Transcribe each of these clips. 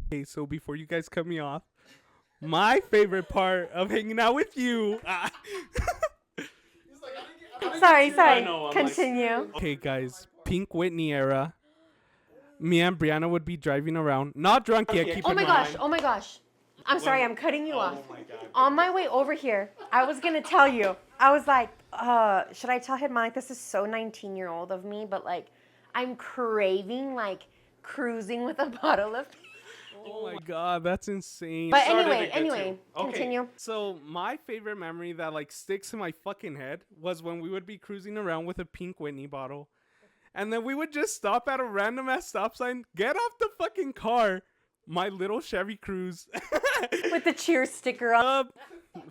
Okay, so before you guys cut me off, my favorite part of hanging out with you. Sorry. I know, I'm like- Continue. Okay, guys, Pink Whitney era. Me and Brianna would be driving around, not drunk yet. Keep Oh in my mind. gosh. Oh my gosh. I'm sorry. I'm cutting you off. my God. On my way over here, I was gonna tell you. I was like, should I tell him? Like, this is so 19-year-old of me, but like, I'm craving like cruising with a bottle of. Oh my God, that's insane. But Started to anyway, get to. Okay, continue. So my favorite memory that like sticks in my fucking head was when we would be cruising around with a Pink Whitney bottle, and then we would just stop at a random ass stop sign, get off the fucking car, my little Chevy Cruze, With the cheer sticker on. up,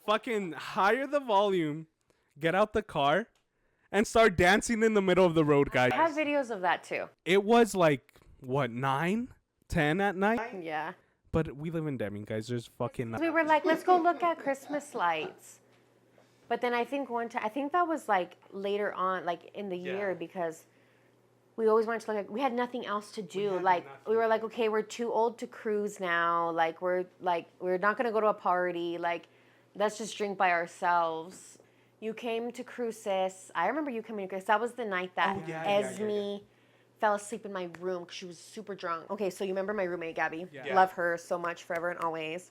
fucking higher the volume, get out the car, and start dancing in the middle of the road, guys. I have videos of that too. It was like what 9, 10 at night, Yeah. but we live in Deming, guys. There's fucking. We were like, let's go look at Christmas lights. But then I think one time, I think that was like later on, like in the year, because we always wanted to look at, we had nothing else to do. Like, we were like, okay, we're too old to cruise now. Like, we're not going to go to a party. Like, let's just drink by ourselves. You came to Cruces. I remember you coming to Cruces. That was the night that Esme fell asleep in my room because she was super drunk. Okay, so you remember my roommate, Gabby. Yeah. Love her so much, forever and always.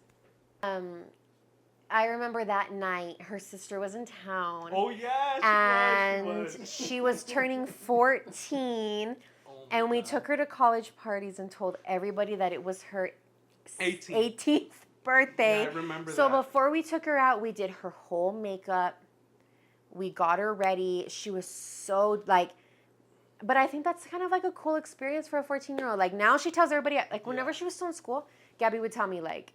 I remember that night her sister was in town. Oh yeah, And she was turning 14. And we took her to college parties and told everybody that it was her 18th birthday. Yeah, I remember so that. before we took her out, we did her whole makeup. We got her ready. She was so like, but I think that's kind of like a cool experience for a 14-year-old. Like now she tells everybody, like whenever she was still in school, Gabby would tell me like,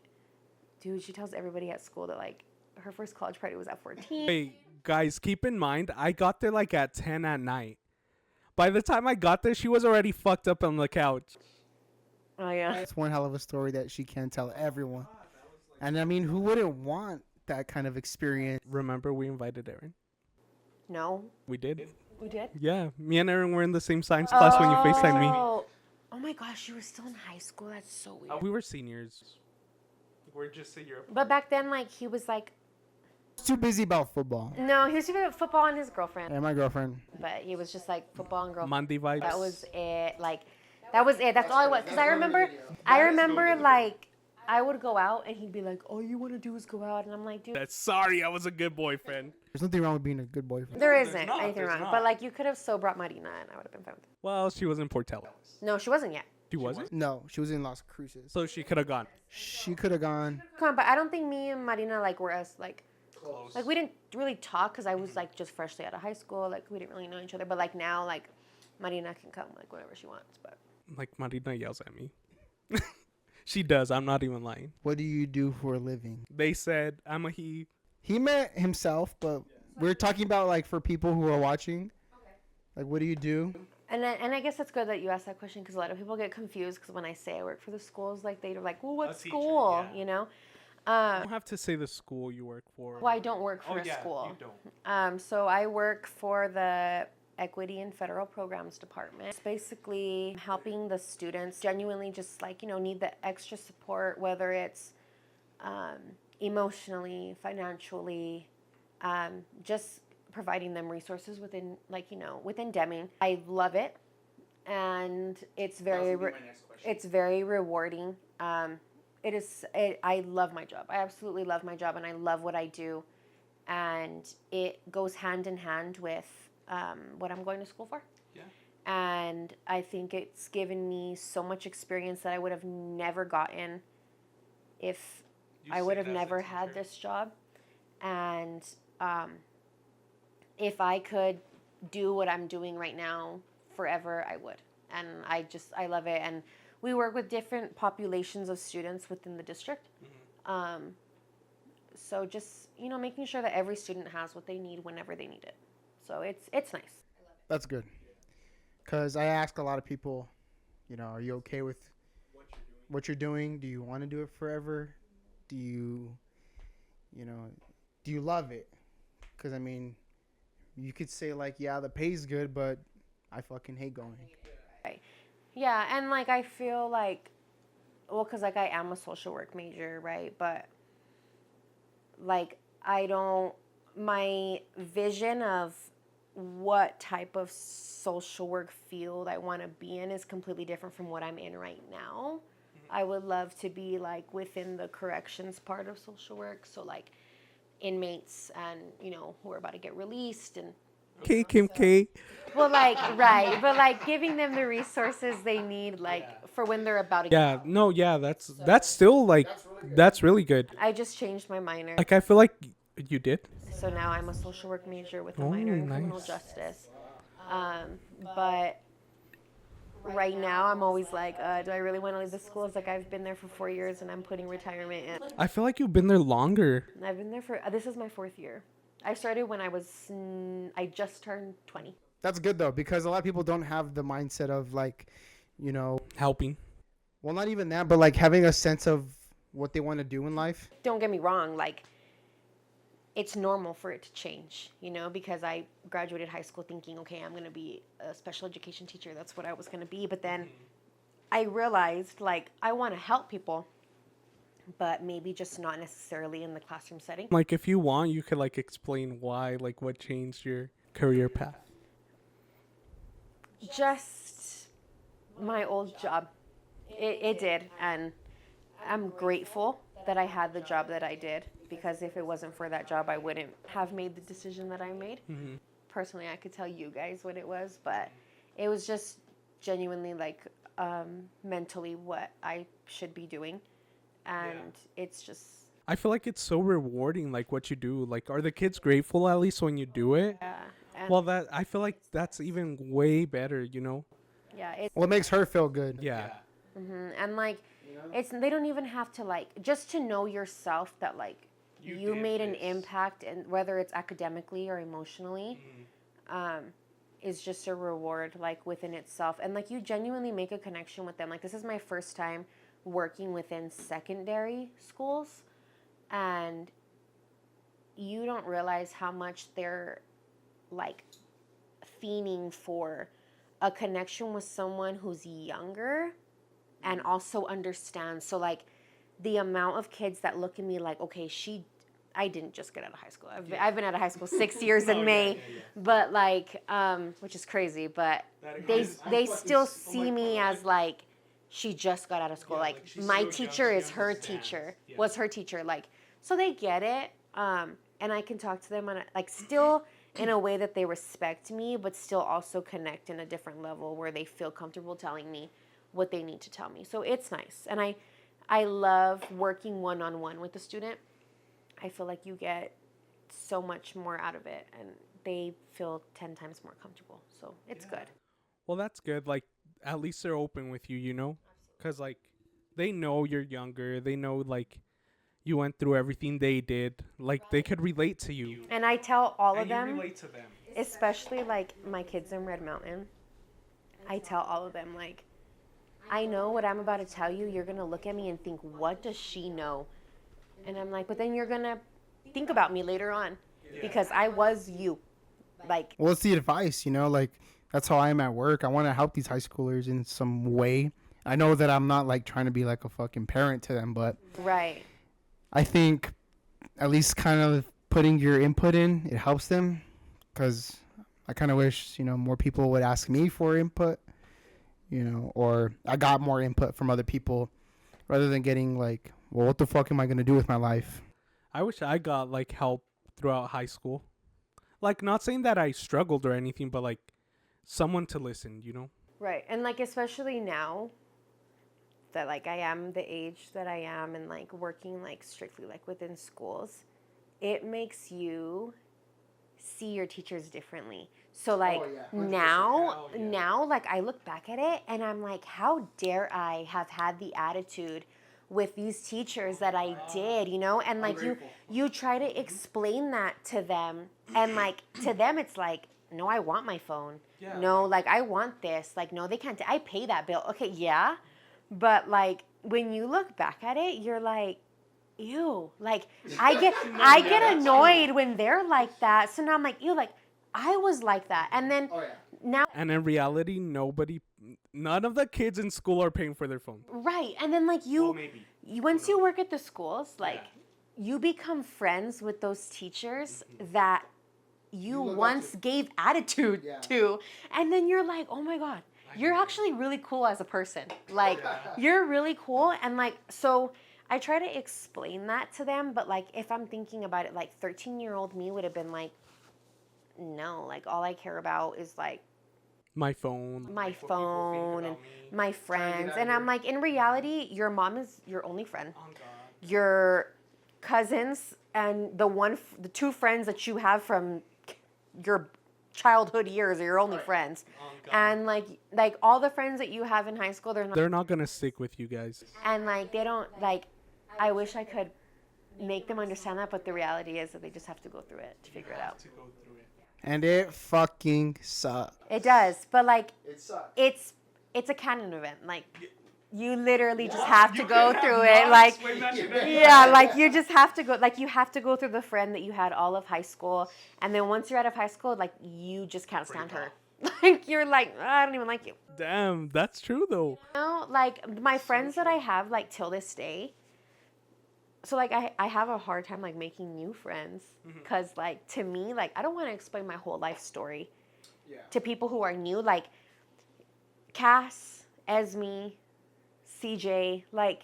dude, she tells everybody at school that like her first college party was at 14. Hey, guys, keep in mind, I got there like at 10 at night. By the time I got there, she was already fucked up on the couch. Oh yeah. It's one hell of a story that she can't tell everyone. And I mean, who wouldn't want that kind of experience? Remember, we invited Aaron. No, We did. we did. Yeah, me and Aaron were in the same science class when you FaceTimed me. Oh my gosh, you were still in high school. That's so weird. We were seniors. We're just a year. But back then, like he was like, Too busy about football. no, he was doing football and his girlfriend. And my girlfriend. But he was just like football and girlfriend. Monday vibes. That was it. Like, that was it. That's all I was. Because I remember like, I would go out and he'd be like, all you want to do is go out. And I'm like, dude, Sorry, I was a good boyfriend. There's nothing wrong with being a good boyfriend. there isn't not, anything there's wrong. not. But like, you could have so brought Marina and I would have been fine with it. Well, she was in Portela. No, she wasn't yet. She wasn't? No, she was in Las Cruces. So she could have gone. She could have gone. Come on, but I don't think me and Marina like were as like, Close. like we didn't really talk because I was like just freshly out of high school. Like we didn't really know each other. But like now, like Marina can come like whenever she wants. But Like, Marina yells at me. She does. I'm not even lying. What do you do for a living? They said I'm a he. He met himself, but we're talking about like for people who are watching. Like, what do you do? and I guess it's good that you asked that question because a lot of people get confused because when I say I work for the schools, like they're like, well, what A teacher, school? yeah. You know. You don't have to say the school you work for. Well, I don't work for a school. You don't. So I work for the Equity and Federal Programs Department. It's basically helping the students genuinely just like, you know, need the extra support, whether it's emotionally, financially, just providing them resources within, like, you know, within Deming. I love it. And it's very rewarding. I love my job. I absolutely love my job and I love what I do. And it goes hand in hand with what I'm going to school for. Yeah. And I think it's given me so much experience that I would have never gotten if I would have never had this job. And if I could do what I'm doing right now forever, I would. And I love it. And we work with different populations of students within the district. So just, you know, making sure that every student has what they need whenever they need it. So it's nice. That's good. Because I ask a lot of people, you know, are you okay with what you're doing? Do you want to do it forever? Do you love it? Because, I mean, you could say, like, yeah, the pay's good, but I fucking hate going. Yeah, and, like, I feel like well, because like I am a social work major, right? But like I don't, my vision of what type of social work field I want to be in is completely different from what I'm in right now. I would love to be like within the corrections part of social work, so like inmates and who are about to get released and K Kim K. well, like right, but like giving them the resources they need, like for when they're about to get Yeah, out. no, yeah, that's still like that's really good. I just changed my minor, Like I feel like you did. so now I'm a social work major with a Oh, minor in criminal nice. justice. But right now I'm always like, do I really want to leave the school? It's like I've been there for 4 years and I'm putting retirement in. I feel like you've been there longer. I've been there for this is my 4th year. I started when I just turned 20. That's good though, because a lot of people don't have the mindset of like, Helping. well, not even that, but like having a sense of what they want to do in life. Don't get me wrong, like it's normal for it to change, because I graduated high school thinking, okay, I'm going to be a special education teacher. That's what I was going to be. But then I realized, like, I want to help people, but maybe just not necessarily in the classroom setting. Like if you want, you could like explain why, like what changed your career path. Just my old job. It did. And I'm grateful that I had the job that I did, because if it wasn't for that job, I wouldn't have made the decision that I made. Mm-hmm. Personally, I could tell you guys what it was, but it was just genuinely like mentally what I should be doing. And it's just... I feel like it's so rewarding, like what you do. Like, are the kids grateful at least when you do it? Yeah. Well, I feel like that's even way better, Yeah. Well, it makes her feel good. Yeah. And like, they don't even have to like, just to know yourself that like you made an impact, and whether it's academically or emotionally, is just a reward like within itself. And like you genuinely make a connection with them. Like this is my first time working within secondary schools, and you don't realize how much they're like fiending for a connection with someone who's younger and also understands. So like the amount of kids that look at me like, okay, I didn't just get out of high school. I've been out of high school 6 years in May, but like, which is crazy, but they still see me as like, she just got out of school. Like my teacher is her teacher, was her teacher. Like, so they get it. And I can talk to them on like still in a way that they respect me, but still also connect in a different level where they feel comfortable telling me what they need to tell me. So it's nice. And I love working one-on-one with the student. I feel like you get so much more out of it, and they feel 10 times more comfortable. So it's good. Well, that's good. Like, at least they're open with you, Because, like, they know you're younger. They know, like, you went through everything they did. Like, they could relate to you. And I tell all of them, relate to them. especially like my kids in Red Mountain, I tell all of them, like, I know what I'm about to tell you. You're going to look at me and think, what does she know? And I'm like, but then you're going to think about me later on, because I was you. Like, Well, it's the advice, like that's how I am at work. I want to help these high schoolers in some way. I know that I'm not like trying to be like a fucking parent to them, but right. I think at least kind of putting your input in, it helps them, because I kind of wish, more people would ask me for input, or I got more input from other people rather than getting like, well, what the fuck am I going to do with my life? I wish I got, like, help throughout high school. Like, not saying that I struggled or anything, but, like, someone to listen, Right. And like, especially now that like I am the age that I am and like working like strictly like within schools, it makes you see your teachers differently. So like now like I look back at it and I'm like, how dare I have had the attitude with these teachers that I did, and like you try to explain that to them, and like to them it's like, no, I want my phone. Yeah. No, like I want this. Like, no, they can't. I pay that bill. Okay, yeah. But like when you look back at it, you're like, ew. Like I get annoyed when they're like that. So now I'm like, ew, like I was like that. And then now, And in reality, nobody none of the kids in school are paying for their phone. Right. And then like Well, maybe. once you work at the schools, like you become friends with those teachers that you once gave attitude to, and then you're like, oh my God, you're actually really cool as a person. Like you're really cool. And like, so I try to explain that to them, but like if I'm thinking about it, like 13-year-old me would have been like, no, like all I care about is like My phone. my phone and my friends. And I'm like, in reality, your mom is your only friend. Oh, God. Your cousins and the two friends that you have from your childhood years are your only friends. Oh, God. And like all the friends that you have in high school, They're not gonna stick with you guys. and like they don't like. I wish I could make them understand that, but the reality is that they just have to go through it to figure it out. To go through it. And it fucking sucks. It does, but like It sucks. it's a canon event. Like you literally just have to go through it. Like yeah, like you just have to go. Like you have to go through the friend that you had all of high school, and then once you're out of high school, like you just can't stand her. Like you're like, I don't even like you. Damn, that's true though. You know, like my friends that I have like till this day. So like I have a hard time like making new friends because like to me like I don't want to explain my whole life story to people who are new. Like Cass, Esme, CJ, like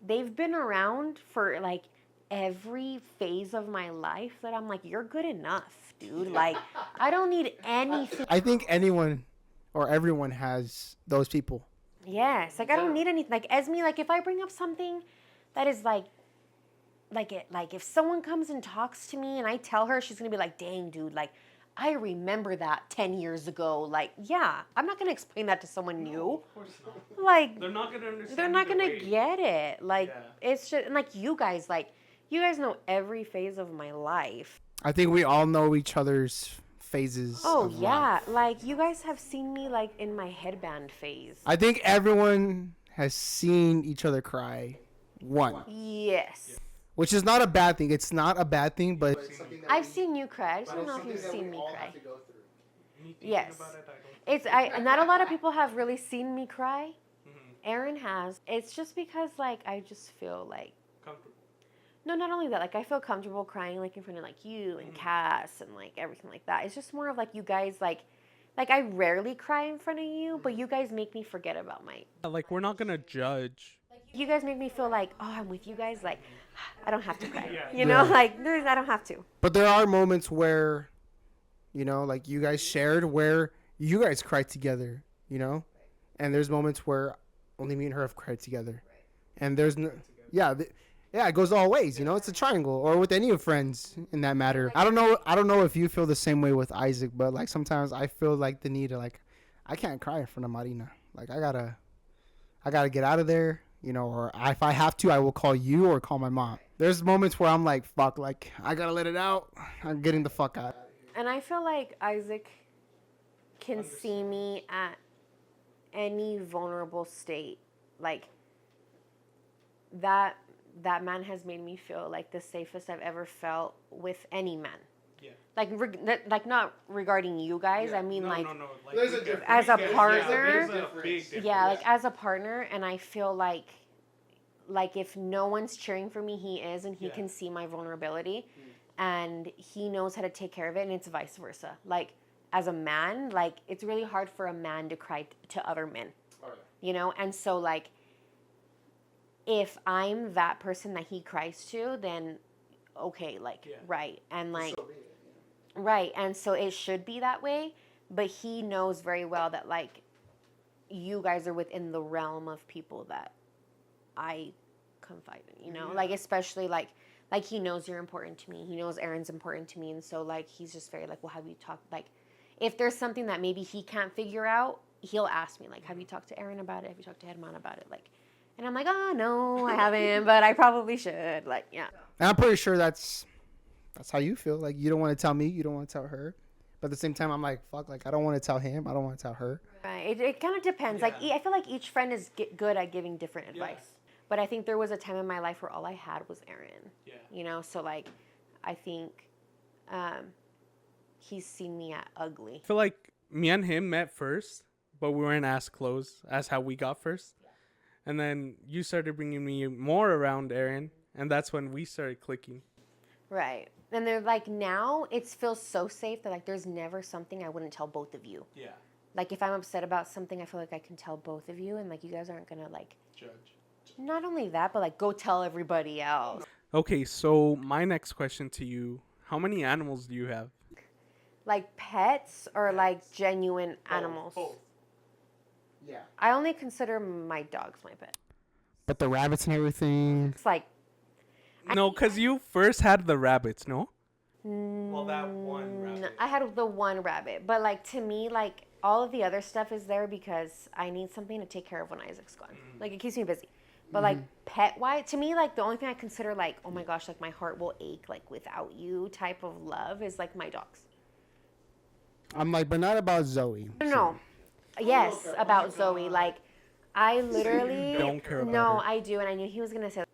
they've been around for like every phase of my life that I'm like, you're good enough, dude. Like I don't need anything. I think anyone or everyone has those people. Yes, like I don't need anything. Like Esme, like if I bring up something that is like if someone comes and talks to me and I tell her, she's gonna be like, dang, dude, like I remember that 10 years ago. Like, yeah, I'm not gonna explain that to someone new. Of course not. Like They're not gonna understand. they're not either gonna way. get it. Like it's just, and like you guys know every phase of my life. I think we all know each other's phases. Oh of yeah, life. like you guys have seen me like in my headband phase. I think everyone has seen each other cry once, Yes. which is not a bad thing. It's not a bad thing, but I've seen you cry. I just don't know if you've seen me cry. Me thinking Yes. about it, I don't It's not a lot of people have really seen me cry. Aaron has. It's just because like I just feel like comfortable. no, not only that, like I feel comfortable crying like in front of like you and Cass and like everything like that. It's just more of like you guys like I rarely cry in front of you, but you guys make me forget about my. Like we're not gonna judge. You guys make me feel like, oh, I'm with you guys. Like I don't have to cry. You know, like I don't have to. but there are moments where, you know, like you guys shared where you guys cried together, you know, and there's moments where only me and her have cried together, and there's no, yeah, it goes all ways, you know. It's a triangle, or with any of friends in that matter. I don't know if you feel the same way with Isaac, but like sometimes I feel like the need to like, I can't cry in front of Marina. Like I gotta get out of there. You know, or if I have to, I will call you or call my mom. There's moments where I'm like, fuck, like, I gotta let it out. I'm getting the fuck out. And I feel like Isaac can see me at any vulnerable state. Like that man has made me feel like the safest I've ever felt with any man. Yeah. Like not regarding you guys. Yeah. I mean, no, like, no. Like as a partner. There's a big difference. Yeah, like as a partner, and I feel like if no one's cheering for me, he is, and he can see my vulnerability, and he knows how to take care of it, and it's vice versa. Like as a man, like it's really hard for a man to cry to other men. You know, and so like if I'm that person that he cries to, then okay, like right, and like. Right, and so it should be that way, but he knows very well that, like, you guys are within the realm of people that I confide in, you know? Like, especially, like he knows you're important to me. He knows Aaron's important to me, and so, like, he's just very, like, well, have you talked, like, if there's something that maybe he can't figure out, he'll ask me, like, have you talked to Aaron about it? Have you talked to Edmond about it? Like, and I'm like, oh, no, I haven't, but I probably should, like, yeah. And I'm pretty sure that's how you feel. Like, you don't want to tell me, you don't want to tell her. But at the same time, I'm like, fuck, like, I don't want to tell him, I don't want to tell her. Right. It kind of depends. Like, I feel like each friend is good at giving different advice. But I think there was a time in my life where all I had was Aaron. Yeah. You know, so, like, I think he's seen me at ugly. I feel like me and him met first, but we weren't as close as how we got first. And then you started bringing me more around Aaron, and that's when we started clicking. Right. And they're like, now it feels so safe that like there's never something I wouldn't tell both of you. Yeah. Like if I'm upset about something, I feel like I can tell both of you, and like you guys aren't gonna like Judge. not only that, but like go tell everybody else. Okay, so my next question to you: how many animals do you have? Like pets or like genuine animals. Both. Yeah. I only consider my dogs my pet. But the rabbits and everything. It's like No, because you first had the rabbits, no? Well, that one rabbit. I had the one rabbit, but like to me, like all of the other stuff is there because I need something to take care of when Isaac's gone. Like it keeps me busy. But like pet wise, to me, like the only thing I consider like, oh my gosh, like my heart will ache like without you type of love is like my dogs. I'm like, but not about Zoe. No. Yes, about Zoe. Like I literally don't care about No, her. I do, and I knew he was gonna say that.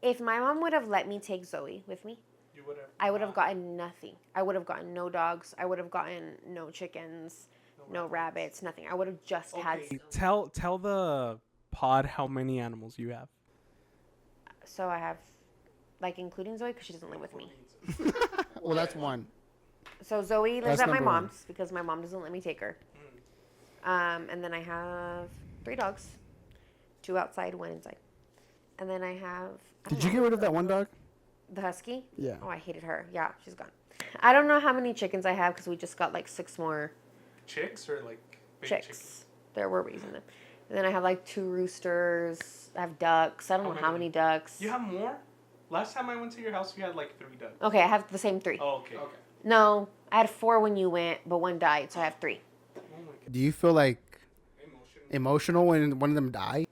If my mom would have let me take Zoe with me, You would have. I would have gotten nothing. I would have gotten no dogs. I would have gotten no chickens, no rabbits, nothing. I would have just had. Tell the pod how many animals you have. So I have, like, including Zoe, because she doesn't live with me. Well, that's one. So Zoe lives That's at my number one. mom's because my mom doesn't let me take her. And then I have 3 dogs, 2 outside, 1 inside. And then I have. Did you get rid of that one dog? The husky? Yeah. Oh, I hated her. Yeah, she's gone. I don't know how many chickens I have because we just got like 6 more Chicks or like big chicks. There we're raising them. And then I have like 2 roosters. I have ducks. I don't know how many ducks. You have more? Last time I went to your house, you had like 3 ducks. Okay, I have the same 3. Oh, okay. No, I had 4 when you went, but 1 died, so I have 3. Oh my god. Do you feel like emotional when one of them die?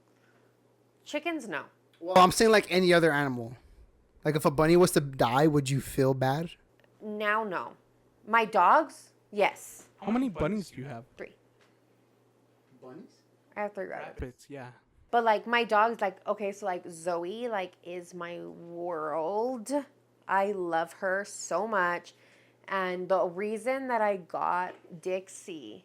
Chickens, no. Well, I'm saying like any other animal. Like if a bunny was to die, would you feel bad? Now, no. My dogs, yes. How many bunnies do you have? 3. Bunnies? I have 3 rabbits. Rabbits, yeah. But like my dogs, like, okay, so like Zoe, like, is my world. I love her so much. And the reason that I got Dixie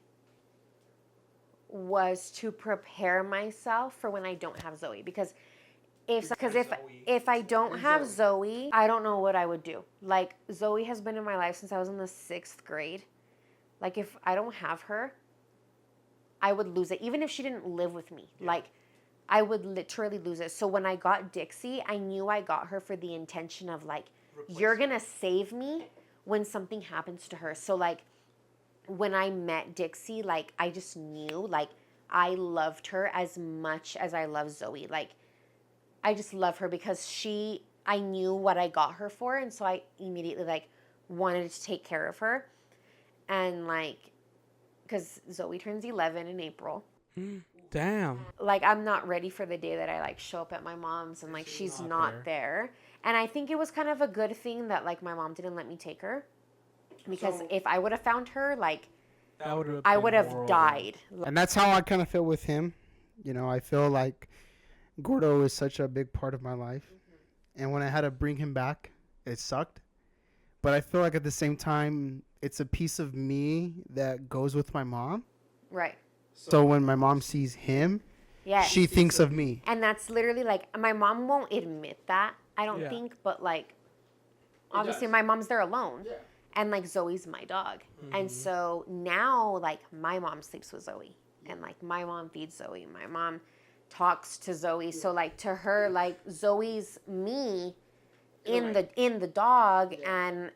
was to prepare myself for when I don't have Zoe. Because if I don't have Zoe, I don't know what I would do. Like, Zoe has been in my life since I was in the 6th grade. Like, if I don't have her, I would lose it. Even if she didn't live with me. Yeah. Like, I would literally lose it. So when I got Dixie, I knew I got her for the intention of, like, you're going to save me when something happens to her. So, like, when I met Dixie, like, I just knew, like, I loved her as much as I love Zoe. Like, I just love her because I knew what I got her for. And so I immediately, like, wanted to take care of her. And, like, because Zoe turns 11 in April. Damn. Like, I'm not ready for the day that I, like, show up at my mom's and, like, she's not there. And I think it was kind of a good thing that, like, my mom didn't let me take her. Because if I would have found her, like, I would have died. And that's how I kind of feel with him. You know, I feel like Gordo is such a big part of my life. And when I had to bring him back, it sucked. But I feel like at the same time, it's a piece of me that goes with my mom. Right. So when my mom sees him, yes. she thinks of me. And that's literally, like, my mom won't admit that, I don't think. But, like, obviously my mom's there alone. Yeah. And, like, Zoe's my dog. Mm-hmm. And so now, like, my mom sleeps with Zoe. And, like, my mom feeds Zoe. My mom talks to Zoe. So, like, to her, like, Zoe's me in the dog. And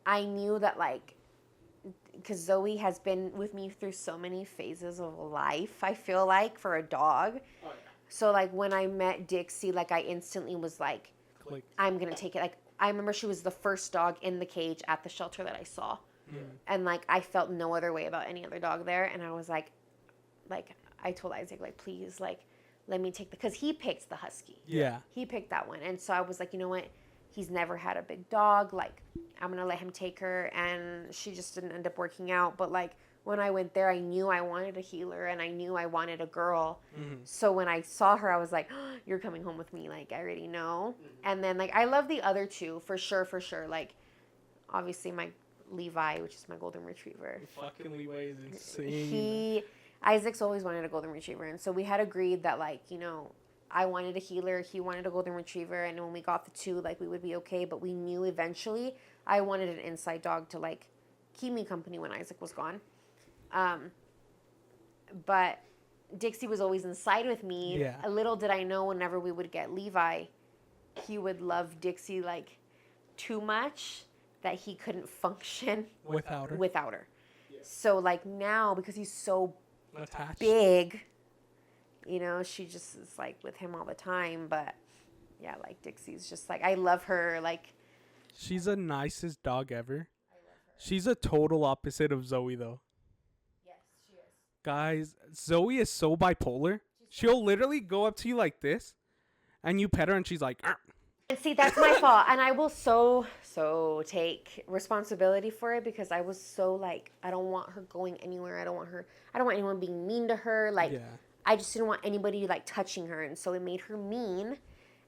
I knew that, like, because Zoe has been with me through so many phases of life, I feel like, for a dog. Oh, yeah. So, like, when I met Dixie, like, I instantly was like, I'm going to take it. Like, I remember she was the first dog in the cage at the shelter that I saw. Yeah. And, like, I felt no other way about any other dog there. And I was like, I told Isaac, like, please, like, let me take because he picked the husky. Yeah. He picked that one. And so I was like, you know what? He's never had a big dog. Like, I'm going to let him take her. And she just didn't end up working out. But, like, when I went there, I knew I wanted a healer and I knew I wanted a girl. Mm-hmm. So when I saw her, I was like, oh, you're coming home with me. Like, I already know. Mm-hmm. And then, like, I love the other 2 for sure. Like, obviously my Levi, which is my golden retriever. Fucking Levi is insane. Isaac's always wanted a golden retriever, and so we had agreed that, like, you know, I wanted a healer, he wanted a golden retriever, and when we got the two, like, we would be okay. But we knew eventually I wanted an inside dog to, like, keep me company when Isaac was gone. But Dixie was always inside with me. Yeah. A little did I know, whenever we would get Levi, he would love Dixie, like, too much that he couldn't function Without her. Yeah. So, like, now, because he's so Attached. big, you know, she just is, like, with him all the time. But, yeah, like, Dixie's just, like, I love her, like. She's the nicest dog ever. She's a total opposite of Zoe, though. Yes, she is. Guys, Zoe is so bipolar. She'll literally go up to you like this, and you pet her, and she's like, "Arr." And see, that's my fault. And I will so take responsibility for it, because I was so, like, I don't want her going anywhere. I don't want anyone being mean to her. Like, Yeah. I just didn't want anybody, like, touching her. And so it made her mean.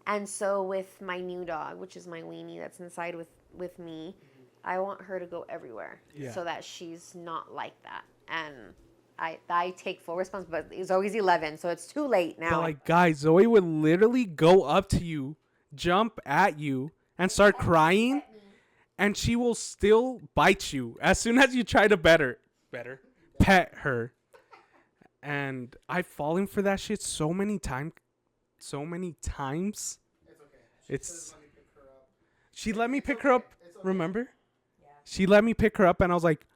And so with my new dog, which is my weenie that's inside with me, I want her to go everywhere. Yeah. So that she's not like that. And I take full responsibility. Zoe's 11, so it's too late now. But, like, guys, Zoe would literally go up to you, jump at you, and start crying, and she will still bite you as soon as you try to pet her. And I've fallen for that shit so many times. It's okay. She let me pick her up. Remember? Yeah. She let me pick her up, and I was like,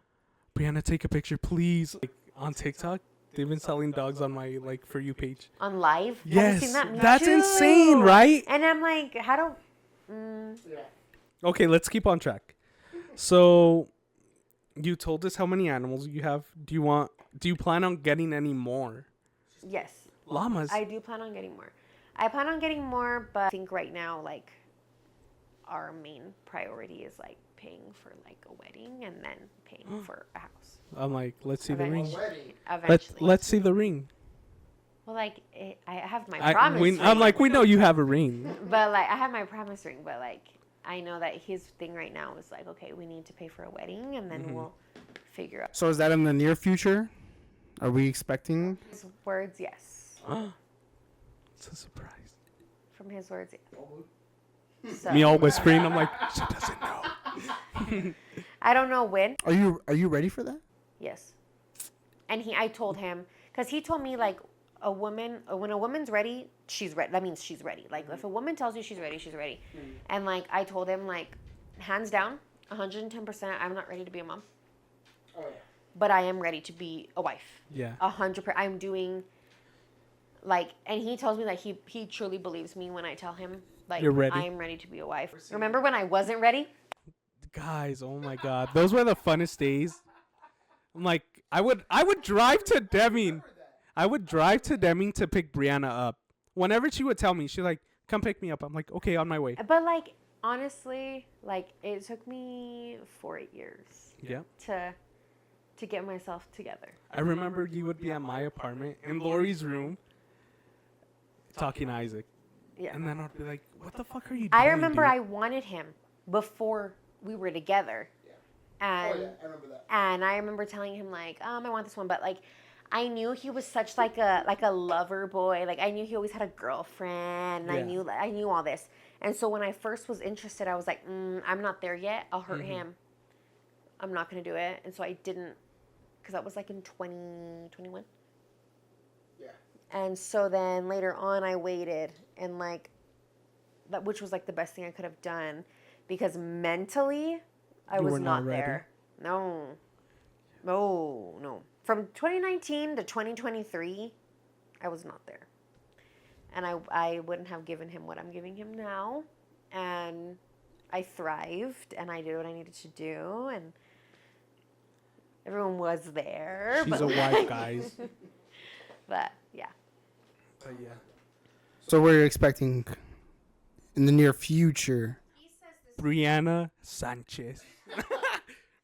Brianna, take a picture, please. Like, on TikTok, they've been selling dogs on my, like, For You page. On live? Have Yes. you seen that? Me That's too. insane, right? And I'm like, how do... Okay, let's keep on track. So, you told us how many animals you have. Do you plan on getting any more? Yes. Llamas. I do plan on getting more. I plan on getting more, but I think right now, like, our main priority is, like, paying for, like, a wedding and then paying for a house. I'm like, let's see the ring. Eventually. Let's see the ring. Well, like, I have my promise ring. I'm like, we know you have a ring. But, like, I have my promise ring, but, like, I know that his thing right now is, like, okay, we need to pay for a wedding, and then we'll figure out. So is that in the near future? Are we expecting? His words, yes. It's a surprise. From his words, yes. So, Me all whispering. I'm like, she doesn't know. I don't know when. Are you ready for that? Yes. And I told him, because he told me, like, when a woman's ready, she's ready. That means she's ready. Like, if a woman tells you she's ready, she's ready. And, like, I told him, like, hands down, 110%, I'm not ready to be a mom. Oh, yeah. But I am ready to be a wife. Yeah. 100%. I'm doing, like, and he tells me that he truly believes me when I tell him, like, You're ready. I'm ready to be a wife. Remember when I wasn't ready? Guys, oh my God, those were the funnest days. I'm like, I would drive to Deming. I would drive to Deming to pick Brianna up. Whenever she would tell me, she's like, come pick me up. I'm like, okay, on my way. But, like, honestly, like, it took me 4 years. Yeah. To get myself together. I remember you would be at my apartment in Lori's room talking to Isaac. Yeah. And then I'd be like, what the fuck are you doing? I remember dude? I wanted him before we were together. Yeah. And Oh yeah, I remember that. and I remember telling him, like, I want this one, but, like, I knew he was such like a lover boy. Like, I knew he always had a girlfriend, and Yeah. I knew all this. And so when I first was interested, I was like, I'm not there yet. I'll hurt him. I'm not going to do it. And so I didn't, because that was like in 2021. Yeah. And so then later on I waited, and, like, that, which was, like, the best thing I could have done, because mentally I You was were not not ready? there. No. From 2019 to 2023, I was not there. And I wouldn't have given him what I'm giving him now. And I thrived, and I did what I needed to do, and everyone was there. She's a wife, guys. But, yeah. But yeah. So we're expecting in the near future. Brianna Sanchez.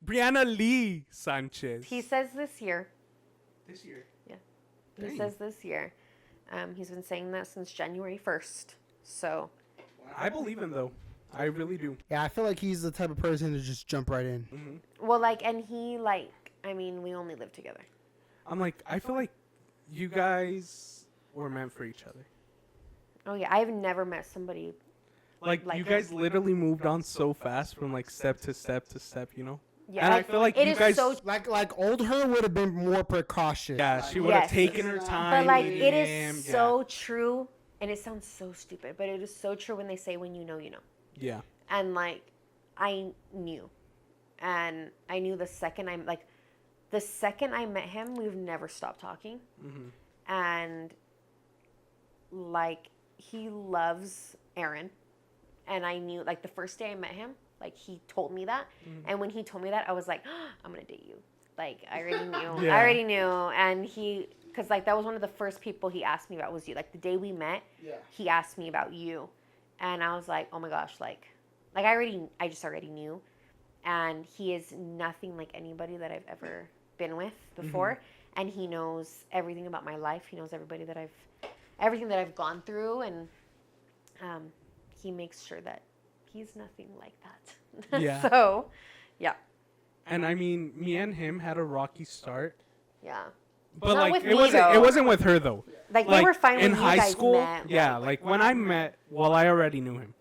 Brianna Lee Sanchez. He says this year. This year. Yeah. Dang. He says this year. He's been saying that since January 1st. So, I believe him, though. I really do. Yeah, I feel like he's the type of person to just jump right in. Mm-hmm. well, like, and he, like, I mean, we only live together. I'm like, I feel like you guys were meant for each other. Oh yeah, I've never met somebody. Like you guys literally moved on so fast from like step to step to step, you know? Yeah, And I feel like it you is guys so. Like old her would have been more precautious. yeah, she would have Yes. taken her time. But like meeting it is him. so true, and it sounds so stupid, but it is so true when they say when you know, you know. Yeah. And like I knew, and I knew the second I met him, we've never stopped talking, and like he loves Aaron, and I knew like the first day I met him, like he told me that, and when he told me that, I was like, oh, I'm gonna date you. Like I already knew, Yeah. I already knew, and because like that was one of the first people he asked me about was you. Like the day we met, he asked me about you, and I was like, oh my gosh, like I just already knew, and he is nothing like anybody that I've ever been with before, and he knows everything about my life. He knows everything that I've gone through, and he makes sure that he's nothing like that. Yeah. So, yeah. And I mean, me and him had a rocky start. Yeah. But Not like with it me, wasn't though. it wasn't with her though. Like they were fine in when you high guys school. met. Yeah, like when I met, well, I already knew him.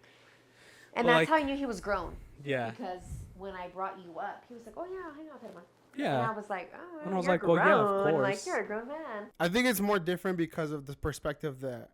And But, that's like- how I knew he was grown. Yeah. Because when I brought you up, he was like, "Oh yeah, I'll hang out with him." And Yeah. I was like, "Oh, And I was you're like, well, yeah, of grown. Like course. you're a grown man." I think it's more different because of the perspective that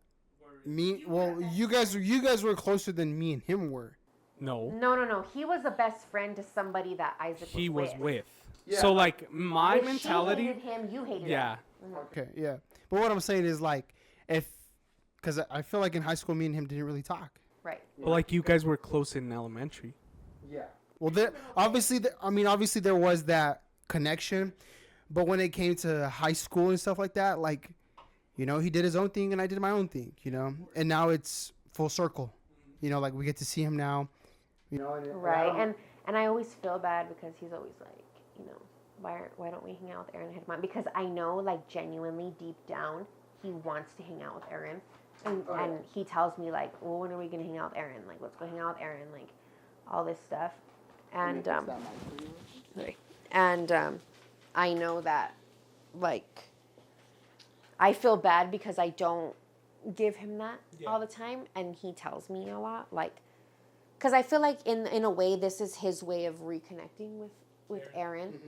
you guys were closer than me and him were. No. No. He was the best friend to somebody that Isaac He was with. with. Yeah. So like my If mentality. She hated him. You hated Yeah. him. Okay, yeah. But what I'm saying is like because I feel like in high school me and him didn't really talk. Right. But like you guys were close in elementary. Yeah. Well, obviously there was that connection, but when it came to high school and stuff like that, like, you know, he did his own thing and I did my own thing, you know, and now it's full circle, you know, like we get to see him now, you know. Right. And I always feel bad because he's always like, you know, why don't we hang out with Aaron and Hedman? Because I know, like, genuinely deep down, he wants to hang out with Aaron. And he tells me, like, well, when are we going to hang out with Aaron? Like, let's go hang out with Aaron. Like, all this stuff. And, I know that, like, I feel bad because I don't give him that all the time. And he tells me a lot. Like, because I feel like in a way, this is his way of reconnecting with Aaron.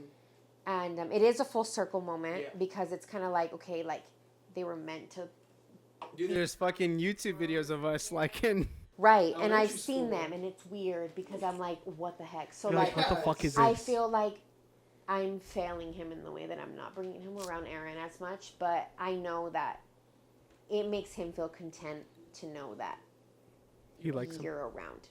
And it is a full circle moment because it's kind of like, okay, like they were meant to. Dude, there's fucking YouTube videos of us like in. Right, and I've seen them, and it's weird because I'm like, what the heck? So You're like, what the fuck is this? I feel like I'm failing him in the way that I'm not bringing him around Aaron as much, but I know that it makes him feel content to know that He likes him. you're around.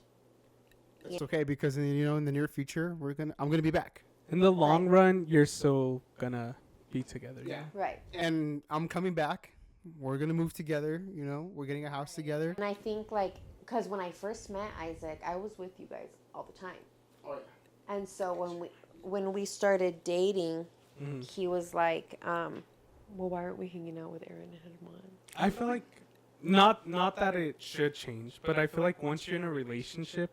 It's okay because in the near future I'm gonna be back. In the long run, you're still gonna be together. Yeah. Right. And I'm coming back. We're gonna move together. You know, we're getting a house together. And I think like, because when I first met Isaac, I was with you guys all the time. Oh yeah. And so when we started dating, he was like, well, why aren't we hanging out with Aaron and Hedman? I feel like not that it should change, but I feel like once you're in a relationship,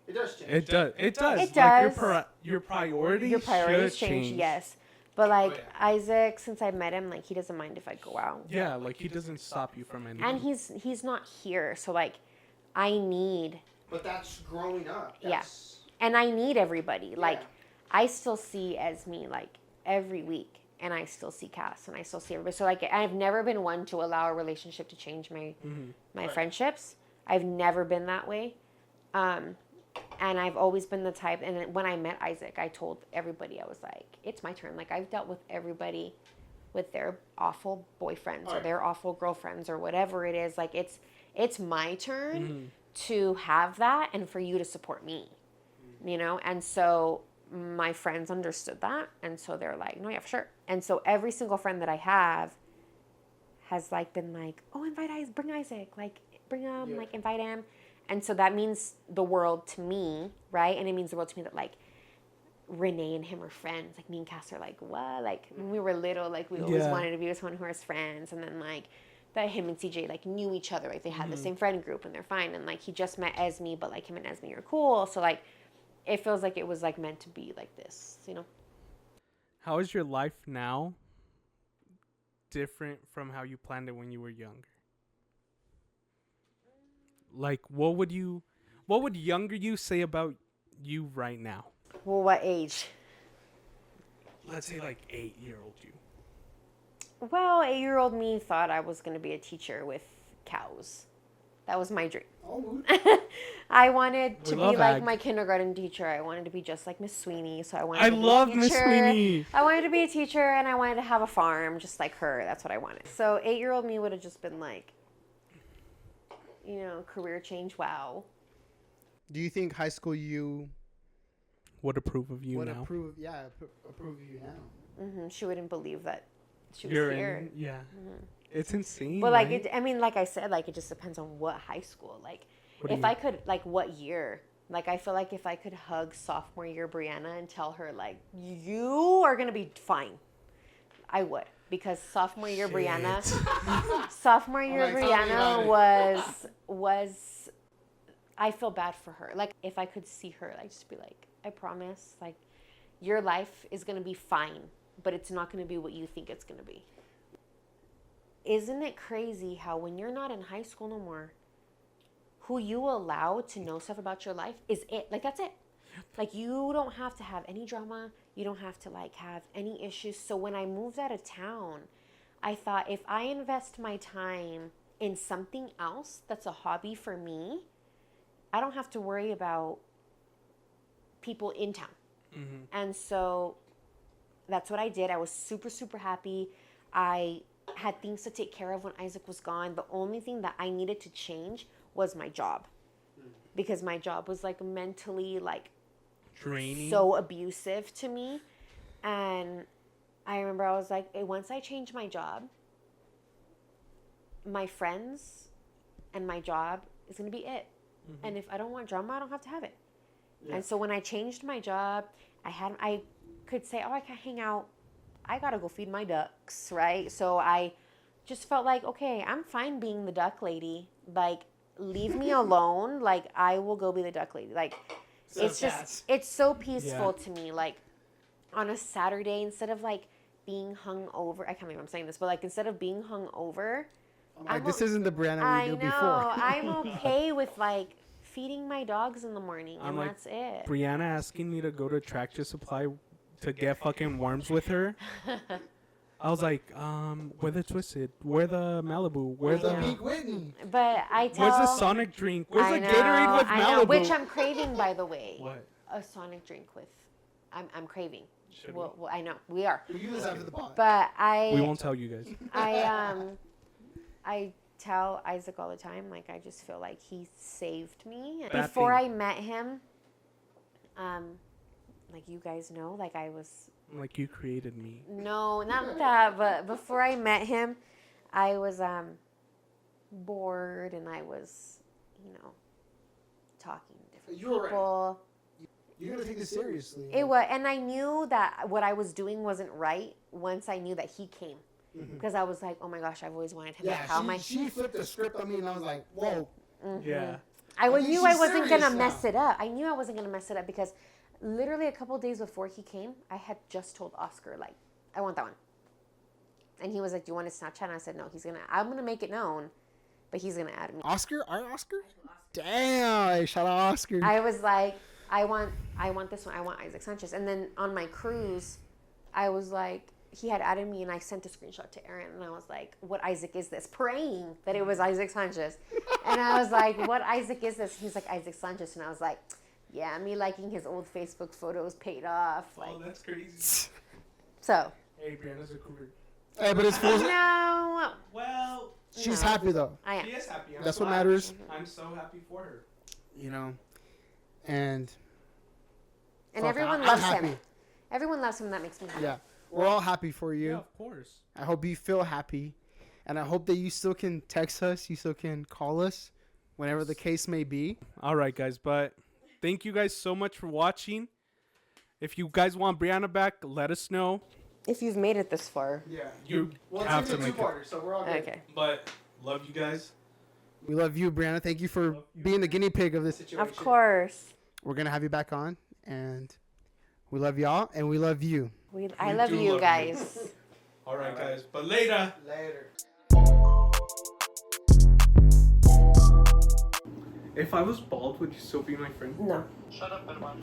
It does change. it does. It does. It Like does. your priorities. Your priorities should change, yes. But like Oh, yeah. Isaac, since I met him, like he doesn't mind if I go out. Yeah, like he doesn't stop you from anything. And he's not here, so like I need But that's growing up. and I need everybody. Like I still see Esme like every week, and I still see Cass, and I still see everybody. So like I've never been one to allow a relationship to change my friendships. I've never been that way. And I've always been the type, and then when I met Isaac, I told everybody, I was like, it's my turn. Like, I've dealt with everybody with their awful boyfriends or their awful girlfriends or whatever it is. Like, it's my turn to have that and for you to support me, you know? And so my friends understood that, and so they're like, no, yeah, for sure. And so every single friend that I have has, like, been like, oh, invite Isaac, bring Isaac, like, bring him, like, invite him. And so that means the world to me, right? And it means the world to me that, like, Renee and him are friends. Like, me and Cass are like, what? Like, when we were little, like, we always wanted to be with someone who was friends. And then, like, that him and CJ, like, knew each other. Like, they had the same friend group, and they're fine. And, like, he just met Esme, but, like, him and Esme are cool. So, like, it feels like it was, like, meant to be like this, you know? How is your life now different from how you planned it when you were younger? Like, what would younger you say about you right now? Well, what age? Let's say like 8-year-old you. Well, 8-year-old me thought I was going to be a teacher with cows. That was my dream. Oh, I wanted to We be love like ag. my kindergarten teacher. I wanted to be just like Miss Sweeney. So I wanted I to be love a Miss teacher. Sweeney. I wanted to be a teacher and I wanted to have a farm just like her. That's what I wanted. So 8-year-old me would have just been like, you know, career change. Wow. do you think high school you Would approve of you would now. approve? Yeah, approve of you now. She wouldn't believe that she was You're here. in, yeah. It's insane. But like, right? I mean, like I said, like it just depends on what high school. Like, What do if you I mean? could, like, what year? Like, I feel like if I could hug sophomore year Brianna and tell her like, you are gonna be fine, I would, because sophomore year Brianna, sophomore year like, tell me about Brianna it. was, I feel bad for her. Like, if I could see her, like, just be like, I promise, like, your life is gonna be fine, but it's not gonna be what you think it's gonna be. Isn't it crazy how when you're not in high school no more, who you allow to know stuff about your life is it. Like, that's it. Like, you don't have to have any drama. You don't have to, like, have any issues. So when I moved out of town, I thought if I invest my time in something else that's a hobby for me, I don't have to worry about people in town. Mm-hmm. And so that's what I did. I was super, super happy. I had things to take care of when Isaac was gone. The only thing that I needed to change was my job, because my job was like mentally like Draining. so abusive to me. And I remember I was like, hey, once I change my job, my friends and my job is going to be it. Mm-hmm. And if I don't want drama, I don't have to have it. Yeah. And so when I changed my job, I could say, oh, I can't hang out. I got to go feed my ducks, right? So I just felt like, okay, I'm fine being the duck lady. Like, leave me alone. Like, I will go be the duck lady. Like, it's just, it's so peaceful to me. Like, on a Saturday, instead of like being hung over, I can't believe I'm saying this, but like, instead of being hung over, This isn't the Brianna we knew before. I'm okay with like feeding my dogs in the morning, and like, that's it. Brianna asking me to go to Tractor Supply to get fucking worms with her. I was like, where the Twisted? Where the Malibu? Where the Pink Whitney? But I tell. Where's the Sonic drink? Where's the I know, Gatorade with I know, Malibu? which I'm craving, by the way. What? A Sonic drink with. I'm craving. Should Well, I know we are. We do this after the pod. But we won't tell you guys. I tell Isaac all the time, like, I just feel like he saved me. Bad Before thing. I met him, like you guys know, like I was, Like, you created me. no, not that, but before I met him, I was bored and I was, you know, talking to different You were right. people. You're gonna take this seriously. It was, and I knew that what I was doing wasn't right once I knew that he came. Because I was like, oh my gosh, I've always wanted him. Yeah, Like, how am I? she flipped the script on me, and I was like, whoa. Yeah. I think knew she's I wasn't serious gonna now. mess it up. I knew I wasn't gonna mess it up because literally a couple days before he came, I had just told Oscar, like, I want that one. And he was like, do you want to Snapchat? And I said, no, I'm gonna make it known, but he's gonna add me. Oscar? Our Oscar? Damn! Hey, shout out Oscar. I was like, I want this one. I want Isaac Sanchez. And then on my cruise, I was like, he had added me, and I sent a screenshot to Aaron, and I was like, what Isaac is this? Praying that it was Isaac Sanchez. And I was like, what Isaac is this? He's like, Isaac Sanchez. And I was like, yeah, me liking his old Facebook photos paid off. Like, Oh, that's crazy. so. Hey, Brianna's a cougar. Hey, but it's full. No. Well, She's No. happy though. I am. she is happy. That's so what happy. matters. I'm so happy for her. You know, and And fuck, everyone I'm loves happy. him. Everyone loves him. That makes me happy. Yeah, we're all happy for you. Yeah, of course. I hope you feel happy, and I hope that you still can text us. You still can call us, whenever the case may be. All right, guys. But thank you guys so much for watching. If you guys want Brianna back, let us know. If you've made it this far. Yeah, You have to make it. so we're all good. Okay. But love you guys. We love you, Brianna. Thank you for being the guinea pig of this situation. Of course. We're gonna have you back on, and we love y'all, and we love you. I We love do you love you. guys. All right, guys. But later. Later. If I was bald, would you still be my friend? No. Shut up, hermano.